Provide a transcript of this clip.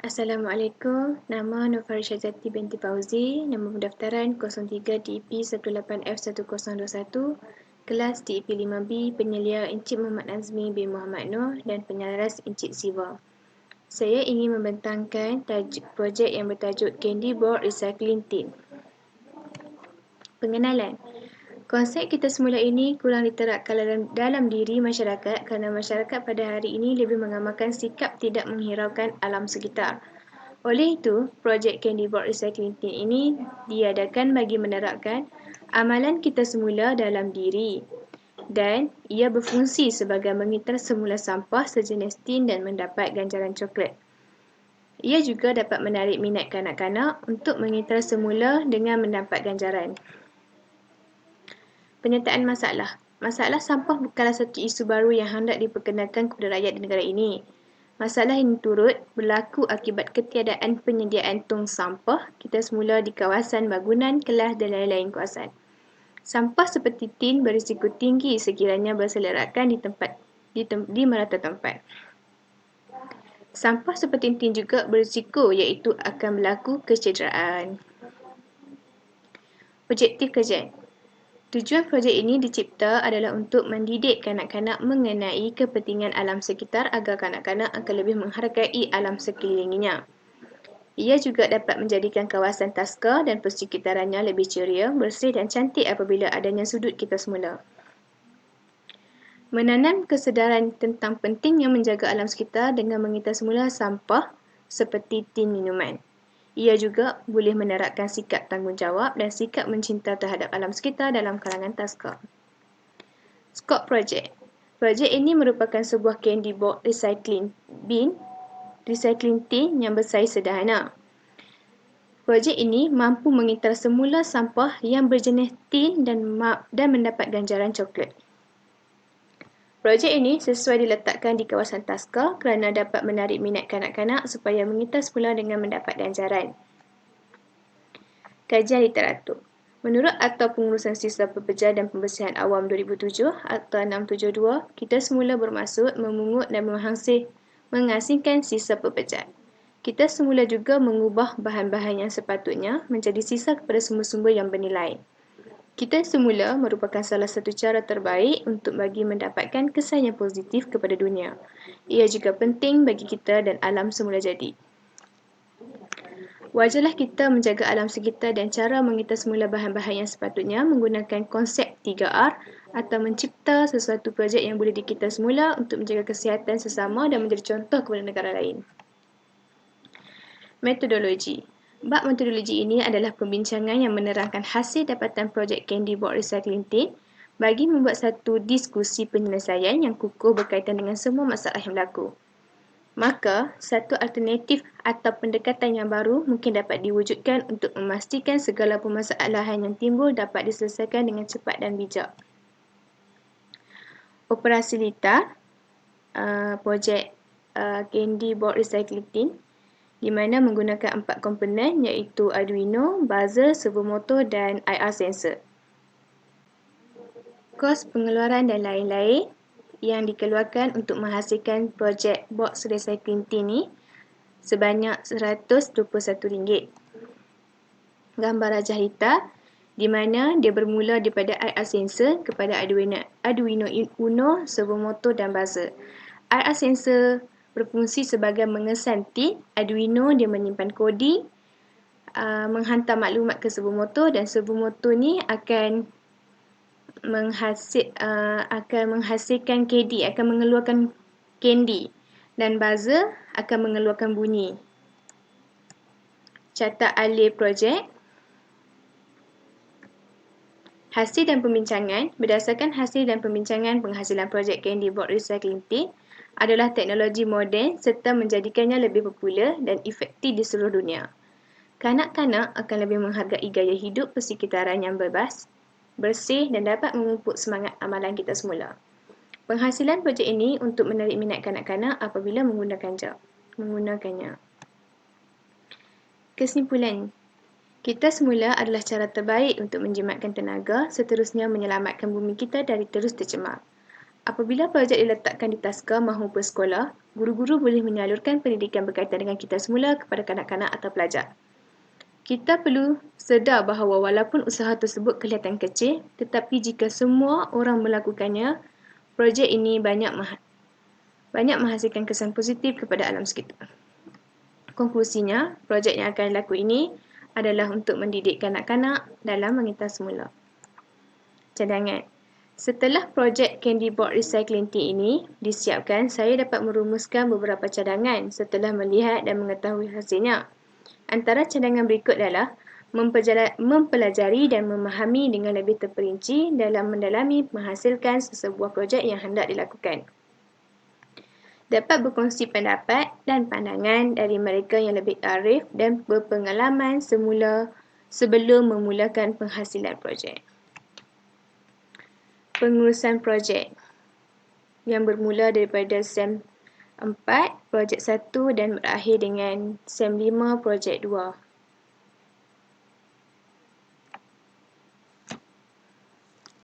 Assalamualaikum, nama Nurfari Syazati binti Fauzi, nama pendaftaran 03 DEP 18F1021, kelas DEP 5B, penyelia Encik Muhammad Azmi bin Muhammad Noor dan penyelaras Encik Siva. Saya ingin membentangkan projek yang bertajuk Candy Board Recycling Tin. Pengenalan. Konsep kita semula ini kurang diterapkan dalam diri masyarakat kerana masyarakat pada hari ini lebih mengamalkan sikap tidak menghiraukan alam sekitar. Oleh itu, projek Candy Board Recycling Tin ini diadakan bagi menerapkan amalan kita semula dalam diri dan ia berfungsi sebagai mengitar semula sampah sejenis tin dan mendapat ganjaran coklat. Ia juga dapat menarik minat kanak-kanak untuk mengitar semula dengan mendapat ganjaran. Penyertaan masalah. Masalah sampah bukanlah satu isu baru yang hendak diperkenalkan kepada rakyat di negara ini. Masalah ini turut berlaku akibat ketiadaan penyediaan tong sampah kita semula di kawasan bangunan, kelas dan lain-lain kawasan. Sampah seperti tin berisiko tinggi sekiranya berselerakkan di merata tempat. Sampah seperti tin juga berisiko iaitu akan berlaku kecederaan. Objektif kajian. Tujuan projek ini dicipta adalah untuk mendidik kanak-kanak mengenai kepentingan alam sekitar agar kanak-kanak akan lebih menghargai alam sekelilingnya. Ia juga dapat menjadikan kawasan taska dan persekitarannya lebih ceria, bersih dan cantik apabila adanya sudut kita semula. Menanam kesedaran tentang pentingnya menjaga alam sekitar dengan mengitar semula sampah seperti tin minuman. Ia juga boleh menerapkan sikap tanggungjawab dan sikap mencinta terhadap alam sekitar dalam kalangan taska. Skop projek. Projek ini merupakan sebuah candy board recycling tin yang bersaiz sederhana. Projek ini mampu mengitar semula sampah yang berjenis tin dan mendapat ganjaran coklat. Projek ini sesuai diletakkan di kawasan taska kerana dapat menarik minat kanak-kanak supaya mengitar semula dengan mendapat ganjaran. Kajian literatur. Menurut Akta Pengurusan Sisa Pekerja dan Pembersihan Awam 2007, Akta 672, kita semula bermaksud memungut dan mengasingkan sisa pekerja. Kita semula juga mengubah bahan-bahan yang sepatutnya menjadi sisa kepada sumber-sumber yang bernilai. Kita semula merupakan salah satu cara terbaik untuk bagi mendapatkan kesan yang positif kepada dunia. Ia juga penting bagi kita dan alam semula jadi. Wajarlah kita menjaga alam sekitar dan cara mengitar semula bahan-bahan yang sepatutnya menggunakan konsep 3R atau mencipta sesuatu projek yang boleh dikitar semula untuk menjaga kesihatan sesama dan menjadi contoh kepada negara lain. Metodologi. Bab metodologi ini adalah pembincangan yang menerangkan hasil dapatan projek Candy Board Recycling Tin bagi membuat satu diskusi penyelesaian yang kukuh berkaitan dengan semua masalah yang berlaku. Maka, satu alternatif atau pendekatan yang baru mungkin dapat diwujudkan untuk memastikan segala permasalahan yang timbul dapat diselesaikan dengan cepat dan bijak. Operasi litar projek Candy Board Recycling Tin di mana menggunakan 4 komponen iaitu Arduino, buzzer, servomotor dan IR sensor. Kos pengeluaran dan lain-lain yang dikeluarkan untuk menghasilkan projek box recycling tin ni sebanyak RM121. Gambar rajah litar di mana dia bermula daripada IR sensor kepada Arduino Uno, servomotor dan buzzer. IR sensor berfungsi sebagai mengesan tin, Arduino dia menyimpan kodi, menghantar maklumat ke servomotor dan servomotor ni akan menghasilkan KD, akan mengeluarkan candy dan buzzer akan mengeluarkan bunyi. Catat alih projek. Hasil dan pembincangan. Berdasarkan hasil dan pembincangan penghasilan projek Candy Board Recycling Tin adalah teknologi moden serta menjadikannya lebih popular dan efektif di seluruh dunia. Kanak-kanak akan lebih menghargai gaya hidup persekitaran yang bebas, bersih dan dapat memupuk semangat amalan kita semula. Penghasilan projek ini untuk menarik minat kanak-kanak apabila menggunakannya. Kesimpulan, kita semula adalah cara terbaik untuk menjimatkan tenaga seterusnya menyelamatkan bumi kita dari terus tercemar. Apabila projek diletakkan di taska mahu bersekolah, guru-guru boleh menyalurkan pendidikan berkaitan dengan kita semula kepada kanak-kanak atau pelajar. Kita perlu sedar bahawa walaupun usaha tersebut kelihatan kecil, tetapi jika semua orang melakukannya, projek ini banyak menghasilkan kesan positif kepada alam sekitar. Konklusinya, projek yang akan dilakukan ini adalah untuk mendidik kanak-kanak dalam mengintas semula. Cadangan. Setelah projek Candy Board Recycling Tin ini disiapkan, saya dapat merumuskan beberapa cadangan setelah melihat dan mengetahui hasilnya. Antara cadangan berikut adalah mempelajari dan memahami dengan lebih terperinci dalam mendalami menghasilkan sesebuah projek yang hendak dilakukan. Dapat berkongsi pendapat dan pandangan dari mereka yang lebih arif dan berpengalaman sebelum memulakan penghasilan projek. Pengurusan projek yang bermula daripada SEM 4, projek 1 dan berakhir dengan SEM 5, projek 2.